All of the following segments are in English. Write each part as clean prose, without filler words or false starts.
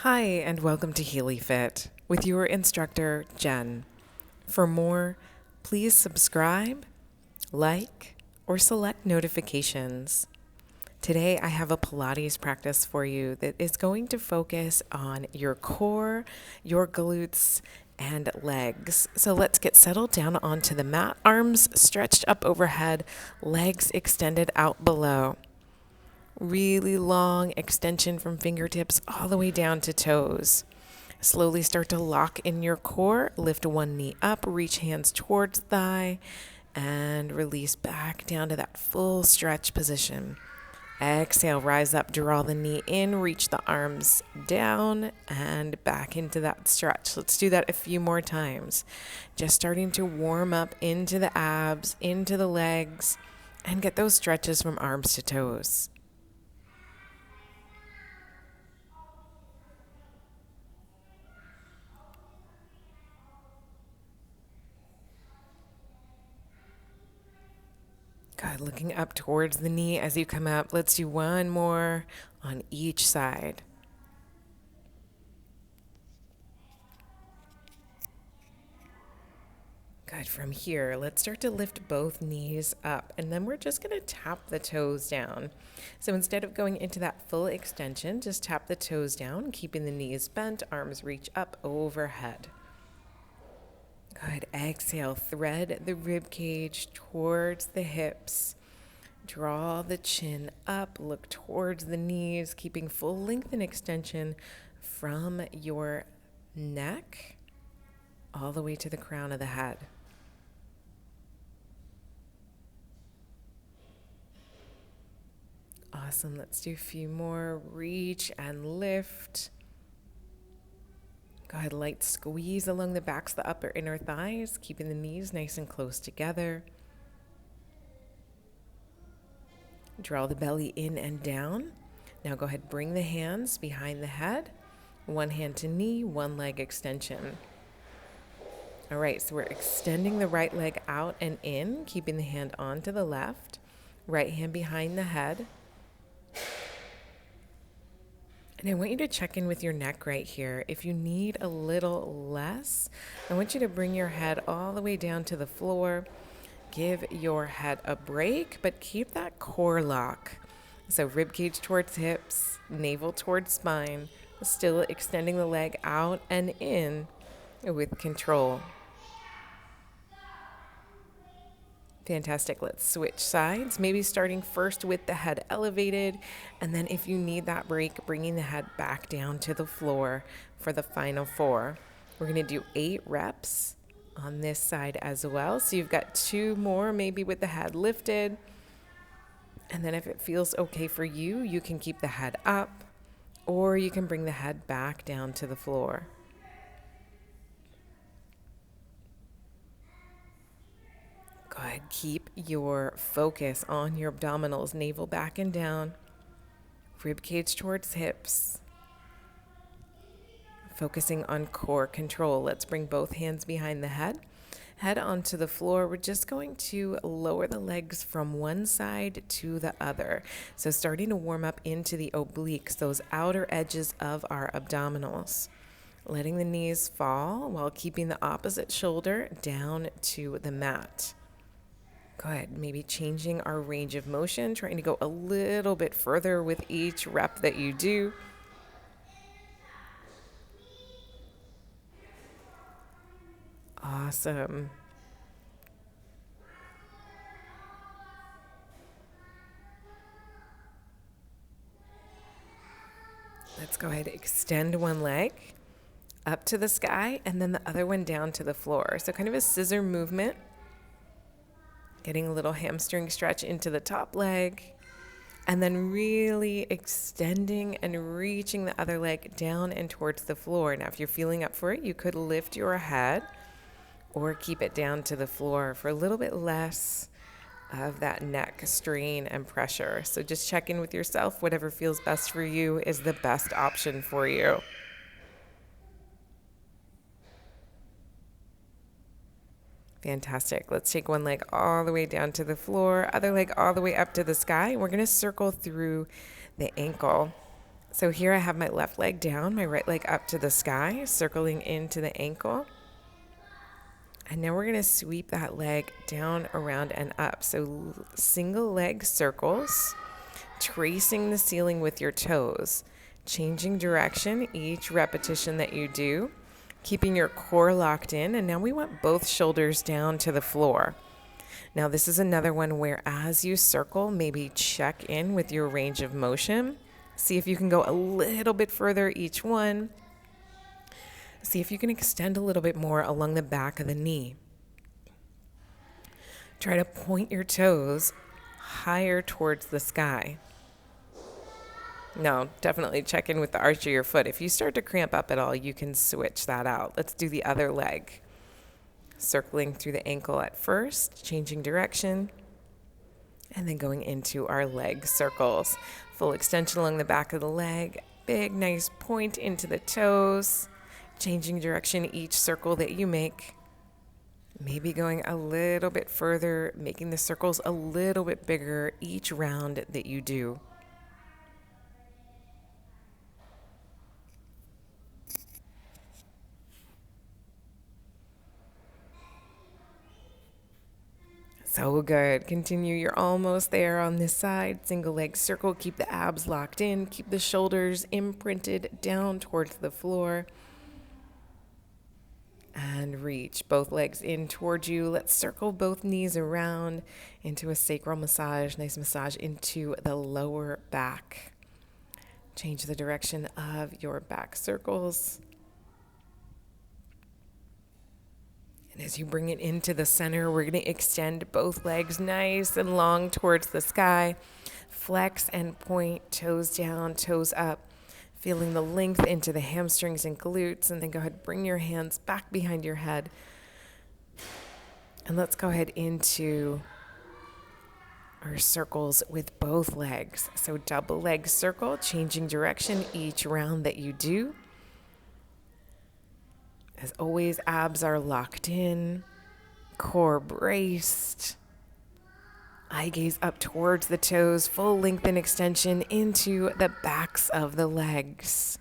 Hi, and welcome to Healy Fit with your instructor, Jen. For more, please subscribe, like, or select notifications. Today, I have a Pilates practice for you that is going to focus on your core, your glutes, and legs. So let's get settled down onto the mat, arms stretched up overhead, legs extended out below. Really long extension from fingertips all the way down to toes. Slowly start to lock in your core. Lift one knee up, reach hands towards thigh, and release back down to that full stretch position. Exhale, rise up, draw the knee in, reach the arms down, and back into that stretch. Let's do that a few more times. Just starting to warm up into the abs, into the legs, and get those stretches from arms to toes. Good. Looking up towards the knee as you come up. Let's do one more on each side. Good. From here, let's start to lift both knees up, and then we're just going to tap the toes down. So instead of going into that full extension, just tap the toes down, keeping the knees bent, arms reach up overhead. Good. Exhale, thread the rib cage towards the hips. Draw the chin up, look towards the knees, keeping full length and extension from your neck all the way to the crown of the head. Awesome. Let's do a few more. Reach and lift. Go ahead, light squeeze along the backs of the upper inner thighs, keeping the knees nice and close together. Draw the belly in and down. Now go ahead, bring the hands behind the head. One hand to knee, one leg extension. All right, so we're extending the right leg out and in, keeping the hand onto the left. Right hand behind the head. And I want you to check in with your neck right here. If you need a little less, I want you to bring your head all the way down to the floor. Give your head a break, but keep that core lock. So rib cage towards hips, navel towards spine, still extending the leg out and in with control. Fantastic. Let's switch sides, maybe starting first with the head elevated, and then if you need that break, bringing the head back down to the floor for the final 4. We're going to do 8 reps on this side as well. So you've got 2 more, maybe with the head lifted. And then if it feels okay for you, you can keep the head up, or you can bring the head back down to the floor. Go ahead, keep your focus on your abdominals, navel back and down, rib cage towards hips. Focusing on core control. Let's bring both hands behind the head. Head onto the floor. We're just going to lower the legs from one side to the other. So starting to warm up into the obliques, those outer edges of our abdominals. Letting the knees fall while keeping the opposite shoulder down to the mat. Go ahead, maybe changing our range of motion, trying to go a little bit further with each rep that you do. Awesome. Let's go ahead, extend one leg up to the sky and then the other one down to the floor. So kind of a scissor movement. Getting a little hamstring stretch into the top leg, and then really extending and reaching the other leg down and towards the floor. Now, if you're feeling up for it, you could lift your head or keep it down to the floor for a little bit less of that neck strain and pressure. So just check in with yourself. Whatever feels best for you is the best option for you. Fantastic. Let's take one leg all the way down to the floor, other leg all the way up to the sky. We're going to circle through the ankle. So here I have my left leg down, my right leg up to the sky, circling into the ankle. And now we're going to sweep that leg down, around, and up. So single leg circles, tracing the ceiling with your toes, changing direction each repetition that you do, keeping your core locked in. And now we want both shoulders down to the floor. Now this is another one where as you circle, maybe check in with your range of motion. See if you can go a little bit further each one. See if you can extend a little bit more along the back of the knee. Try to point your toes higher towards the sky. No, definitely check in with the arch of your foot. If you start to cramp up at all, you can switch that out. Let's do the other leg. Circling through the ankle at first, changing direction, and then going into our leg circles. Full extension along the back of the leg, big nice point into the toes, changing direction each circle that you make. Maybe going a little bit further, making the circles a little bit bigger each round that you do. So good. Continue. You're almost there on this side. Single leg circle. Keep the abs locked in. Keep the shoulders imprinted down towards the floor. And reach both legs in towards you. Let's circle both knees around into a sacral massage. Nice massage into the lower back. Change the direction of your back circles. And as you bring it into the center, we're going to extend both legs nice and long towards the sky. Flex and point, toes down, toes up. Feeling the length into the hamstrings and glutes. And then go ahead, bring your hands back behind your head. And let's go ahead into our circles with both legs. So double leg circle, changing direction each round that you do. As always, abs are locked in, core braced. Eye gaze up towards the toes, full length and extension into the backs of the legs.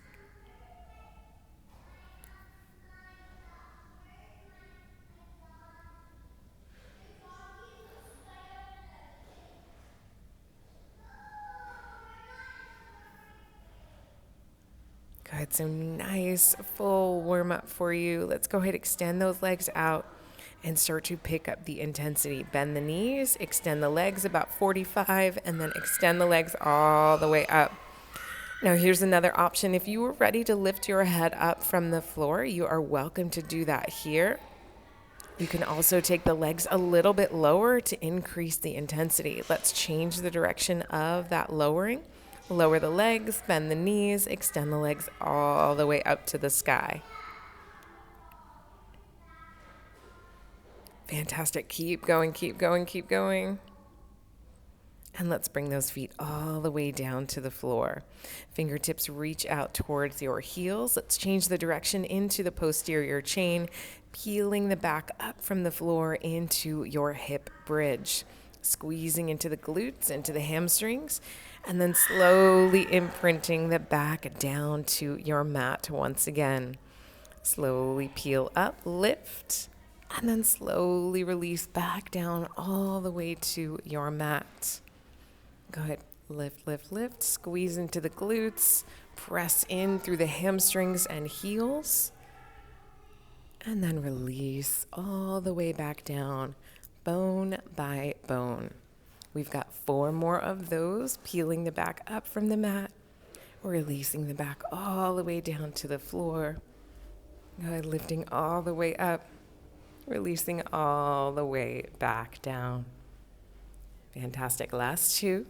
Good, so nice full warm up for you. Let's go ahead, extend those legs out and start to pick up the intensity. Bend the knees, extend the legs about 45, and then extend the legs all the way up. Now here's another option. If you were ready to lift your head up from the floor, you are welcome to do that here. You can also take the legs a little bit lower to increase the intensity. Let's change the direction of that lowering. Lower the legs, bend the knees, extend the legs all the way up to the sky. Fantastic. Keep going, keep going, keep going. And let's bring those feet all the way down to the floor. Fingertips reach out towards your heels. Let's change the direction into the posterior chain, peeling the back up from the floor into your hip bridge. Squeezing into the glutes, into the hamstrings, and then slowly imprinting the back down to your mat once again. Slowly peel up, lift, and then slowly release back down all the way to your mat. Go ahead, lift, lift, lift, squeeze into the glutes, press in through the hamstrings and heels, and then release all the way back down, bone by bone. We've got 4 more of those, peeling the back up from the mat, releasing the back all the way down to the floor. Go ahead, lifting all the way up, releasing all the way back down. Fantastic. Last 2.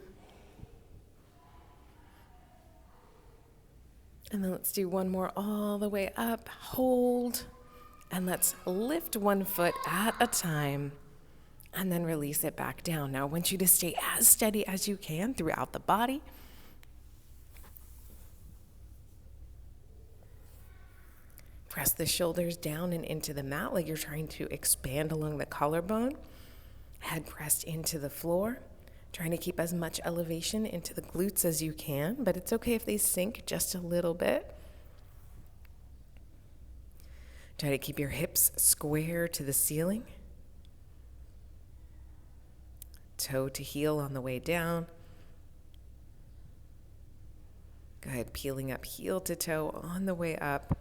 And then let's do one more all the way up, hold, and let's lift one foot at a time and then release it back down. Now I want you to stay as steady as you can throughout the body. Press the shoulders down and into the mat like you're trying to expand along the collarbone. Head pressed into the floor. Trying to keep as much elevation into the glutes as you can, but it's okay if they sink just a little bit. Try to keep your hips square to the ceiling. Toe to heel on the way down. Go ahead, peeling up heel to toe on the way up.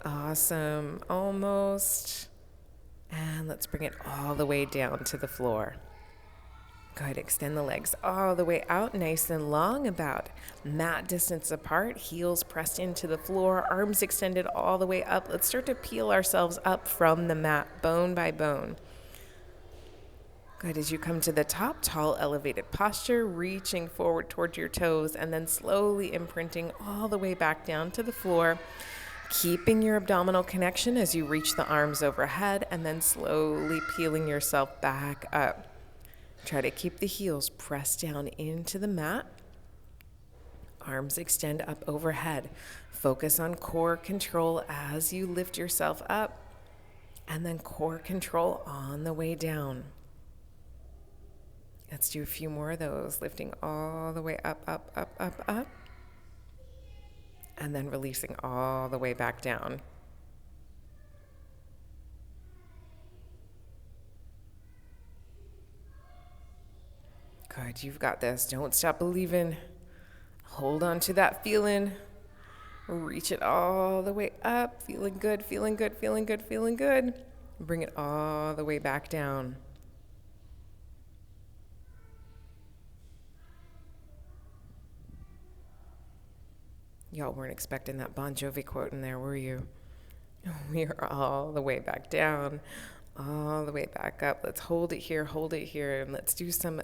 Awesome, almost. And let's bring it all the way down to the floor. Go ahead, extend the legs all the way out, nice and long, about mat distance apart, heels pressed into the floor, arms extended all the way up. Let's start to peel ourselves up from the mat, bone by bone. Good, as you come to the top, tall elevated posture, reaching forward towards your toes, and then slowly imprinting all the way back down to the floor, keeping your abdominal connection as you reach the arms overhead, and then slowly peeling yourself back up. Try to keep the heels pressed down into the mat. Arms extend up overhead. Focus on core control as you lift yourself up, and then core control on the way down. Let's do a few more of those, lifting all the way up, up, up, up, up, and then releasing all the way back down. Good, you've got this. Don't stop believing. Hold on to that feeling. Reach it all the way up. Feeling good, feeling good, feeling good, feeling good. Bring it all the way back down. Y'all weren't expecting that Bon Jovi quote in there, were you? We are all the way back down, all the way back up. Let's hold it here, and let's do some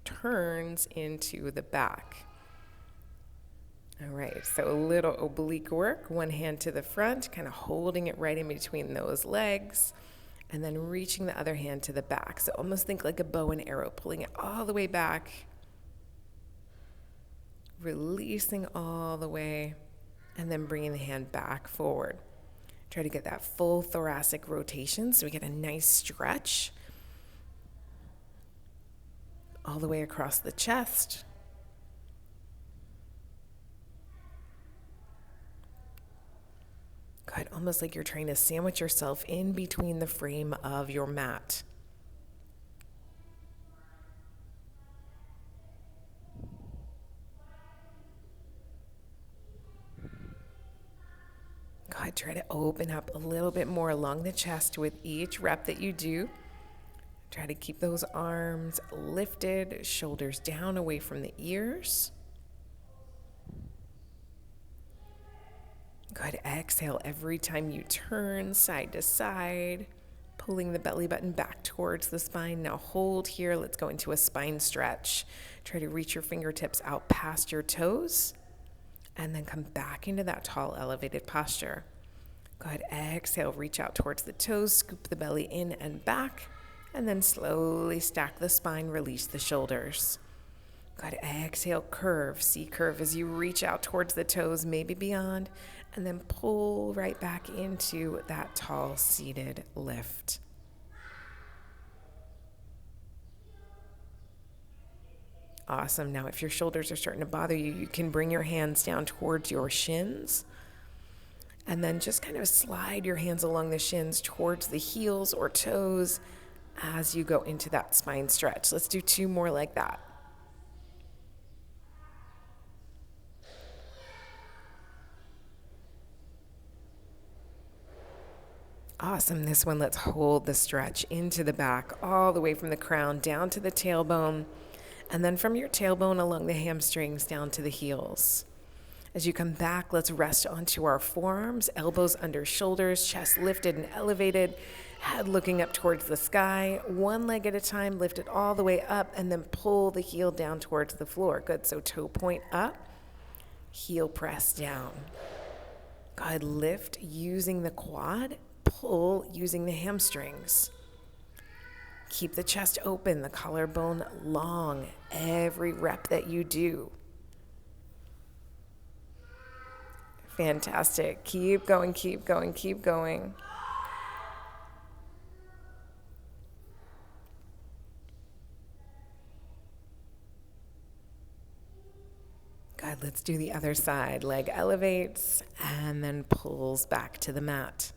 turns into the back. All right, so a little oblique work, one hand to the front, kind of holding it right in between those legs, and then reaching the other hand to the back. So almost think like a bow and arrow, pulling it all the way back, releasing all the way, and then bringing the hand back forward. Try to get that full thoracic rotation so we get a nice stretch all the way across the chest. Good, almost like you're trying to sandwich yourself in between the frame of your mat. God, try to open up a little bit more along the chest with each rep that you do. Try to keep those arms lifted, shoulders down away from the ears. Good, exhale every time you turn side to side, pulling the belly button back towards the spine. Now hold here, let's go into a spine stretch. Try to reach your fingertips out past your toes, and then come back into that tall, elevated posture. Go ahead, exhale, reach out towards the toes, scoop the belly in and back, and then slowly stack the spine, release the shoulders. Go ahead, exhale, curve, C-curve as you reach out towards the toes, maybe beyond, and then pull right back into that tall, seated lift. Awesome. Now, if your shoulders are starting to bother you, you can bring your hands down towards your shins and then just kind of slide your hands along the shins towards the heels or toes as you go into that spine stretch. Let's do 2 more like that. Awesome. This one, let's hold the stretch into the back, all the way from the crown down to the tailbone, and then from your tailbone along the hamstrings down to the heels. As you come back, let's rest onto our forearms, elbows under shoulders, chest lifted and elevated, head looking up towards the sky. One leg at a time, lift it all the way up, and then pull the heel down towards the floor. Good, so toe point up, heel press down. Good, lift using the quad, pull using the hamstrings. Keep the chest open, the collarbone long, every rep that you do. Fantastic. Keep going, keep going, keep going. Good, let's do the other side. Leg elevates and then pulls back to the mat.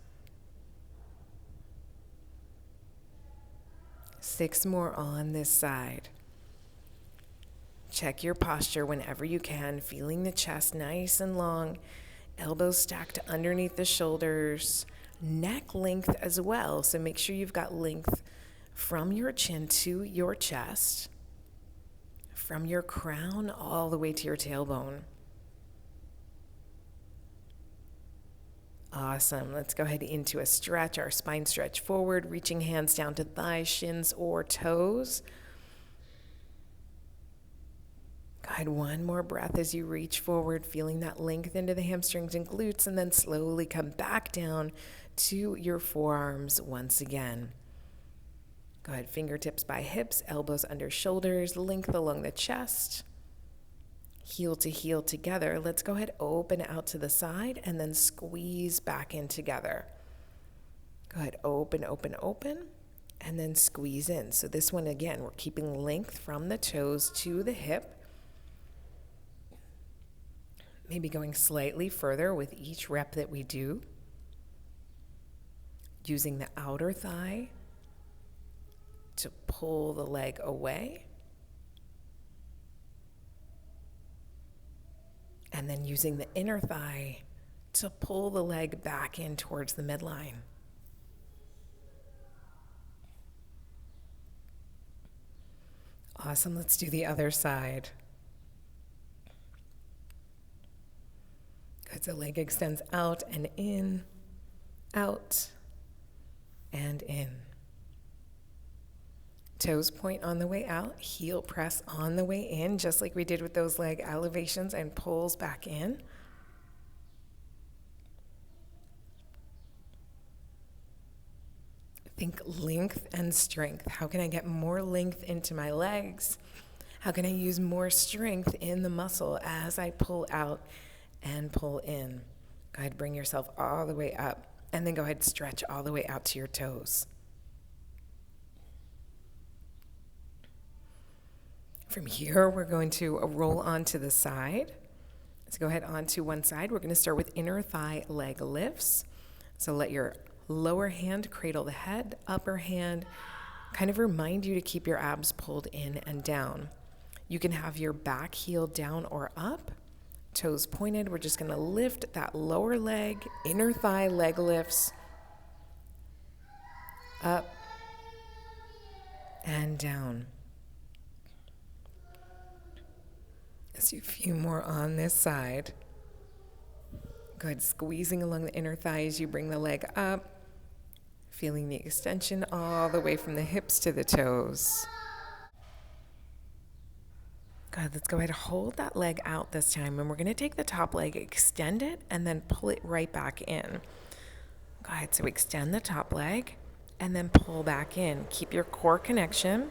6 more on this side. Check your posture whenever you can, feeling the chest nice and long, elbows stacked underneath the shoulders, neck length as well. So make sure you've got length from your chin to your chest, from your crown all the way to your tailbone. Awesome. Let's go ahead into a stretch, our spine stretch forward, reaching hands down to thighs, shins, or toes. Good. One more breath as you reach forward, feeling that length into the hamstrings and glutes, and then slowly come back down to your forearms once again. Go ahead, fingertips by hips, elbows under shoulders, length along the chest. Heel to heel together. Let's go ahead, open out to the side, and then squeeze back in together. Go ahead, open, open, open, and then squeeze in. So this one, again, we're keeping length from the toes to the hip. Maybe going slightly further with each rep that we do. Using the outer thigh to pull the leg away. And then using the inner thigh to pull the leg back in towards the midline. Awesome. Let's do the other side. Good. So leg extends out and in, out and in. Toes point on the way out, heel press on the way in, just like we did with those leg elevations, and pulls back in. Think length and strength. How can I get more length into my legs? How can I use more strength in the muscle as I pull out and pull in? Go ahead, bring yourself all the way up, and then go ahead, stretch all the way out to your toes. From here, we're going to roll onto the side. Let's go ahead onto one side. We're going to start with inner thigh leg lifts. So let your lower hand cradle the head, upper hand kind of remind you to keep your abs pulled in and down. You can have your back heel down or up, toes pointed. We're just going to lift that lower leg, inner thigh leg lifts, up and down. Let's do a few more on this side. Good, squeezing along the inner thigh as you bring the leg up, feeling the extension all the way from the hips to the toes. Good, let's go ahead and hold that leg out this time, and we're going to take the top leg, extend it, and then pull it right back in. Good, so extend the top leg, and then pull back in. Keep your core connection.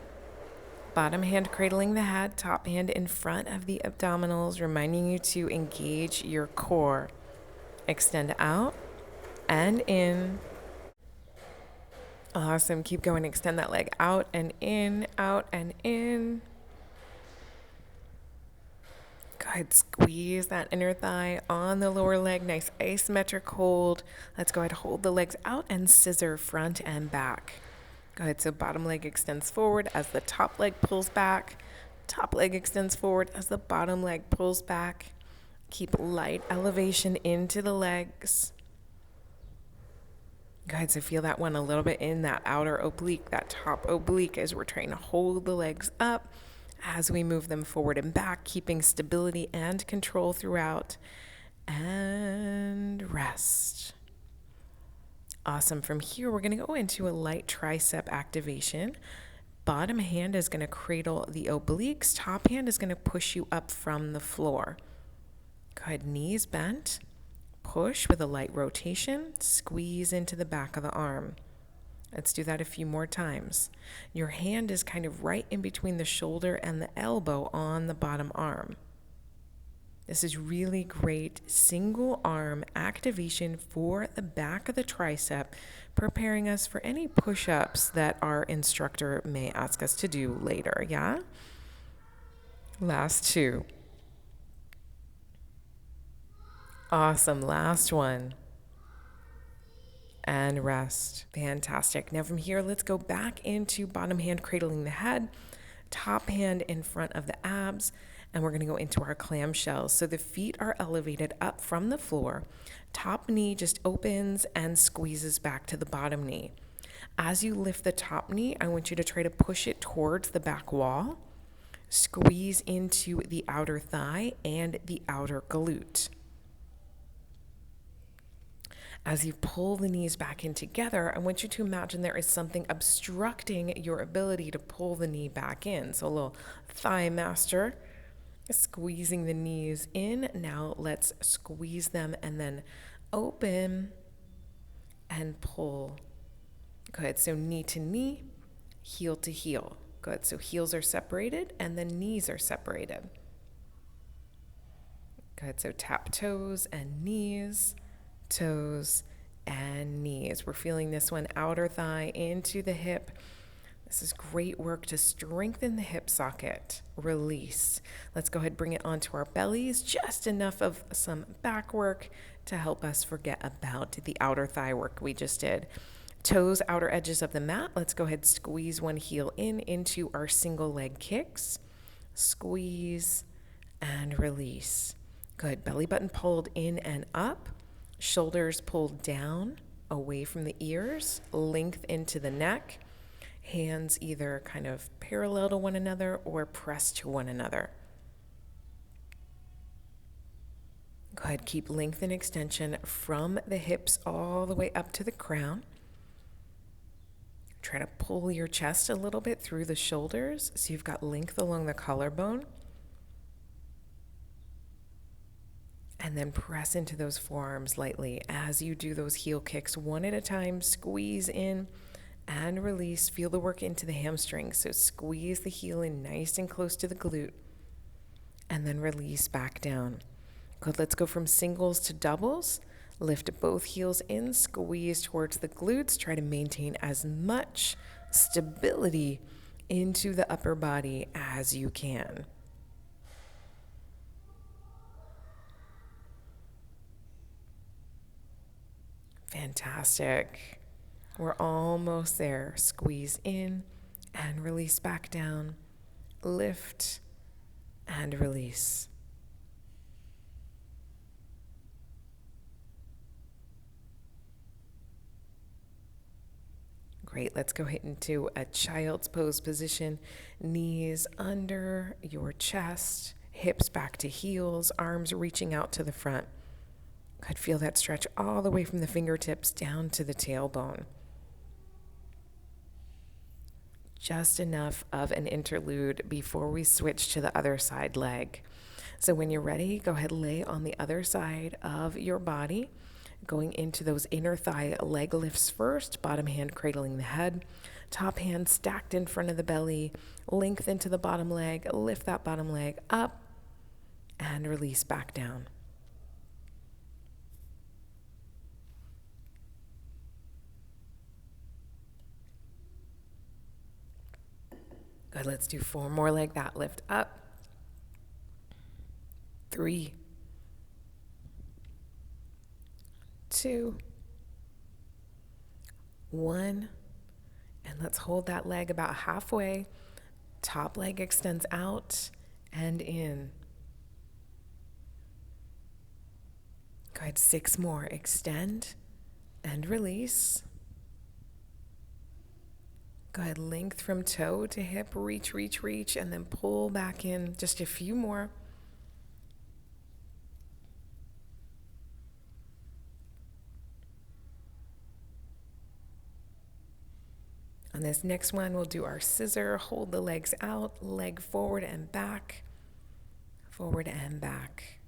Bottom hand cradling the head, top hand in front of the abdominals, reminding you to engage your core. Extend out and in. Awesome. Keep going. Extend that leg out and in, out and in. Good. Squeeze that inner thigh on the lower leg. Nice isometric hold. Let's go ahead. Hold the legs out and scissor front and back. Go ahead, so bottom leg extends forward as the top leg pulls back. Top leg extends forward as the bottom leg pulls back. Keep light elevation into the legs. Go ahead, so feel that one a little bit in that outer oblique, that top oblique, as we're trying to hold the legs up as we move them forward and back, keeping stability and control throughout. And rest. Awesome. From here, we're going to go into a light tricep activation. Bottom hand is going to cradle the obliques. Top hand is going to push you up from the floor. Go ahead, knees bent. Push with a light rotation. Squeeze into the back of the arm. Let's do that a few more times. Your hand is kind of right in between the shoulder and the elbow on the bottom arm. This is really great single arm activation for the back of the tricep, preparing us for any push-ups that our instructor may ask us to do later, yeah? Last two. Awesome, last one. And rest. Fantastic. Now from here, let's go back into bottom hand cradling the head, top hand in front of the abs, and we're going to go into our clamshells. So the feet are elevated up from the floor. Top knee just opens and squeezes back to the bottom knee. As you lift the top knee, I want you to try to push it towards the back wall. Squeeze into the outer thigh and the outer glute. As you pull the knees back in together, I want you to imagine there is something obstructing your ability to pull the knee back in. So a little thigh master, squeezing the knees in. Now let's squeeze them and then open and pull. Good, so knee to knee, heel to heel. Good, so heels are separated and then knees are separated. Good, so tap toes and knees. Toes and knees. We're feeling this one, outer thigh into the hip. This is great work to strengthen the hip socket. Release. Let's go ahead, bring it onto our bellies. Just enough of some back work to help us forget about the outer thigh work we just did. Toes, outer edges of the mat. Let's go ahead, squeeze one heel in into our single leg kicks. Squeeze and release. Good. Belly button pulled in and up. Shoulders pulled down, away from the ears, length into the neck. Hands either kind of parallel to one another or pressed to one another. Go ahead, keep length and extension from the hips all the way up to the crown. Try to pull your chest a little bit through the shoulders so you've got length along the collarbone. And then press into those forearms lightly. As you do those heel kicks one at a time, squeeze in and release. Feel the work into the hamstrings. So squeeze the heel in nice and close to the glute. And then release back down. Good, let's go from singles to doubles. Lift both heels in, squeeze towards the glutes. Try to maintain as much stability into the upper body as you can. Fantastic. We're almost there. Squeeze in and release back down. Lift and release. Great. Let's go ahead into a child's pose position. Knees under your chest, hips back to heels, arms reaching out to the front. Could feel that stretch all the way from the fingertips down to the tailbone. Just enough of an interlude before we switch to the other side leg. So when you're ready, go ahead, lay on the other side of your body, going into those inner thigh leg lifts first, bottom hand cradling the head, top hand stacked in front of the belly, length into the bottom leg, lift that bottom leg up, and release back down. Good, let's do 4 more like that. Lift up. 3, 2, 1. And let's hold that leg about halfway. Top leg extends out and in. Good, 6 more. Extend and release. Go ahead, length from toe to hip, reach, reach, reach, and then pull back in. Just a few more. On this next one, we'll do our scissor, hold the legs out, leg forward and back, forward and back.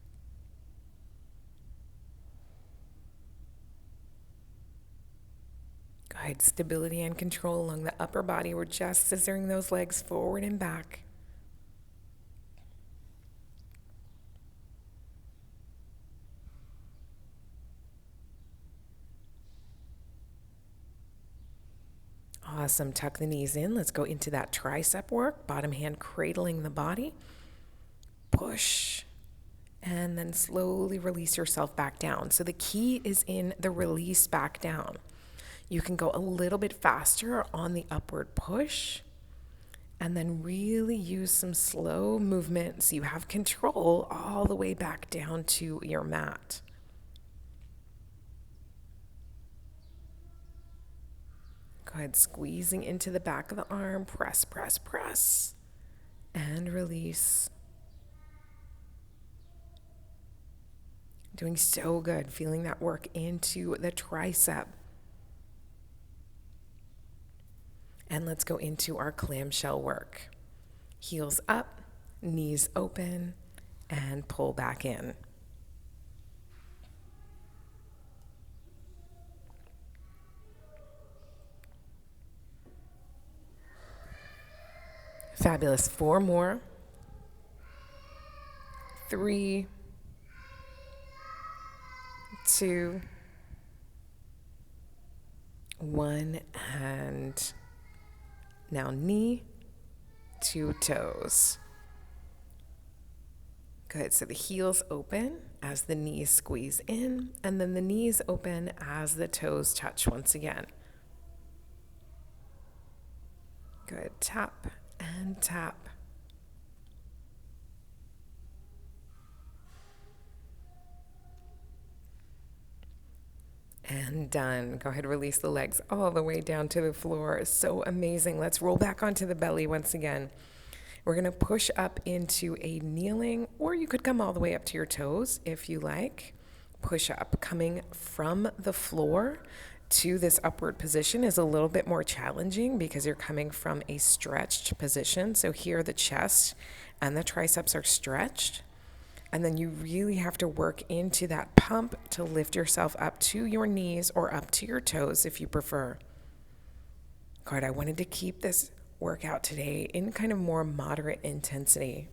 Good. Stability and control along the upper body. We're just scissoring those legs forward and back. Awesome. Tuck the knees in. Let's go into that tricep work. Bottom hand cradling the body. Push. And then slowly release yourself back down. So the key is in the release back down. You can go a little bit faster on the upward push. And then really use some slow movement so you have control all the way back down to your mat. Go ahead, squeezing into the back of the arm. Press, press, press. And release. Doing so good. Feeling that work into the tricep. And let's go into our clamshell work. Heels up, knees open, and pull back in. Fabulous. 4 more. 3, 2, 1, and now knee to toes. Good. So the heels open as the knees squeeze in, and then the knees open as the toes touch once again. Good. Tap and tap. And done. Go ahead, release the legs all the way down to the floor. So amazing. Let's roll back onto the belly once again. We're going to push up into a kneeling, or you could come all the way up to your toes if you like. Push up. Coming from the floor to this upward position is a little bit more challenging because you're coming from a stretched position. So here the chest and the triceps are stretched. And then you really have to work into that pump to lift yourself up to your knees or up to your toes if you prefer. Good. I wanted to keep this workout today in kind of more moderate intensity.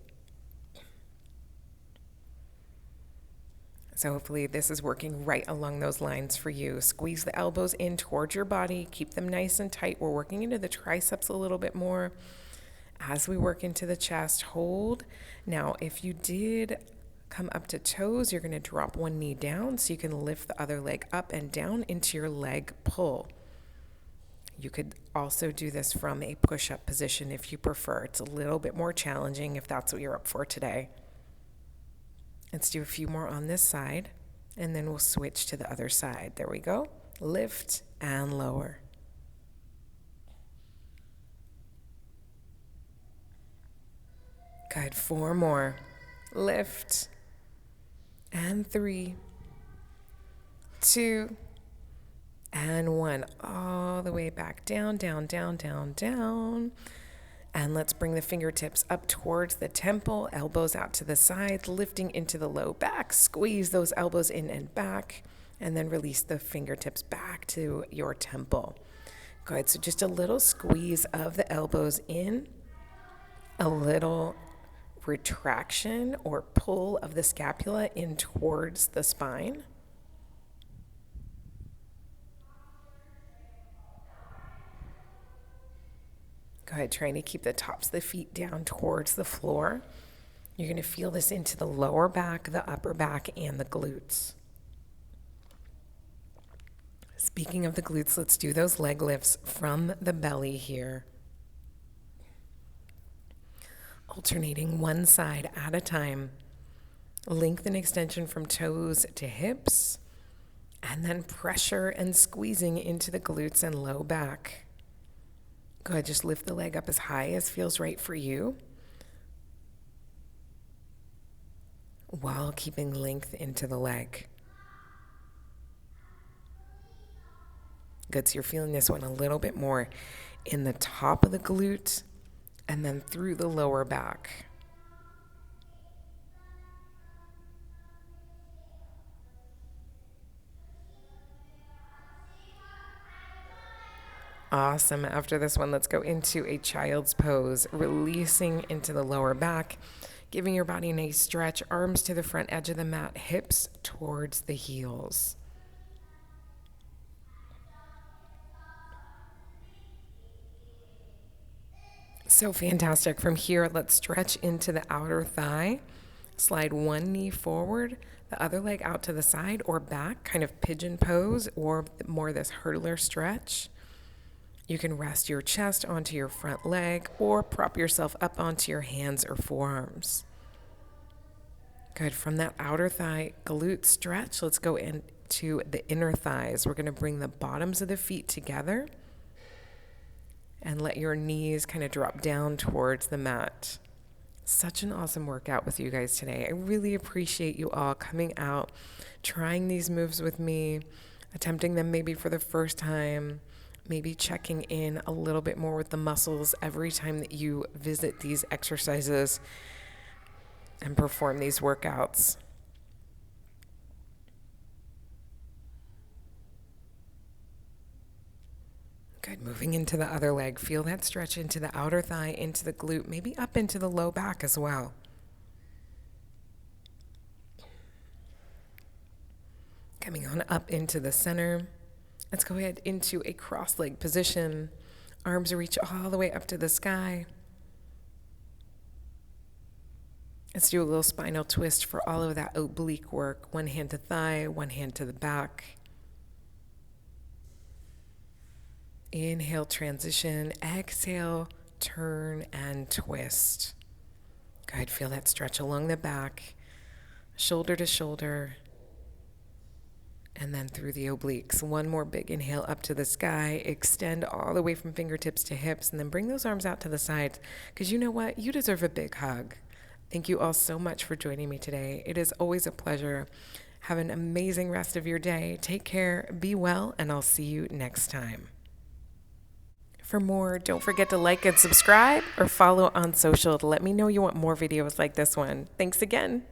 So hopefully this is working right along those lines for you. Squeeze the elbows in towards your body. Keep them nice and tight. We're working into the triceps a little bit more. As we work into the chest, hold. Now, if you did come up to toes, you're going to drop one knee down so you can lift the other leg up and down into your leg pull. You could also do this from a push-up position if you prefer. It's a little bit more challenging if that's what you're up for today. Let's do a few more on this side, and then we'll switch to the other side. There we go. Lift and lower. Good. 4 more. Lift. And 3, 2, and 1. All the way back down, down, down, down, down. And let's bring the fingertips up towards the temple, elbows out to the sides, lifting into the low back. Squeeze those elbows in and back, and then release the fingertips back to your temple. Good. So just a little squeeze of the elbows in, a little retraction or pull of the scapula in towards the spine. Go ahead, trying to keep the tops of the feet down towards the floor. You're going to feel this into the lower back, the upper back, and the glutes. Speaking of the glutes, let's do those leg lifts from the belly here. Alternating one side at a time. Lengthen extension from toes to hips, and then pressure and squeezing into the glutes and low back. Go ahead, just lift the leg up as high as feels right for you, while keeping length into the leg. Good, so you're feeling this one a little bit more in the top of the glute and then through the lower back. Awesome. After this one, let's go into a child's pose, releasing into the lower back, giving your body a nice stretch, arms to the front edge of the mat, hips towards the heels. So fantastic. From here, let's stretch into the outer thigh. Slide one knee forward, the other leg out to the side or back, kind of pigeon pose, or more this hurdler stretch. You can rest your chest onto your front leg or prop yourself up onto your hands or forearms. Good. From that outer thigh glute stretch, let's go into the inner thighs. We're going to bring the bottoms of the feet together and let your knees kind of drop down towards the mat. Such an awesome workout with you guys today. I really appreciate you all coming out, trying these moves with me, attempting them maybe for the first time, maybe checking in a little bit more with the muscles every time that you visit these exercises and perform these workouts. Good. Moving into the other leg. Feel that stretch into the outer thigh, into the glute, maybe up into the low back as well. Coming on up into the center. Let's go ahead into a cross-leg position. Arms reach all the way up to the sky. Let's do a little spinal twist for all of that oblique work. One hand to thigh, one hand to the back. Inhale, transition. Exhale, turn and twist. Good. Feel that stretch along the back, shoulder to shoulder, and then through the obliques. One more big inhale up to the sky. Extend all the way from fingertips to hips, and then bring those arms out to the sides, because you know what? You deserve a big hug. Thank you all so much for joining me today. It is always a pleasure. Have an amazing rest of your day. Take care, be well, and I'll see you next time. For more, don't forget to like and subscribe or follow on social to let me know you want more videos like this one. Thanks again.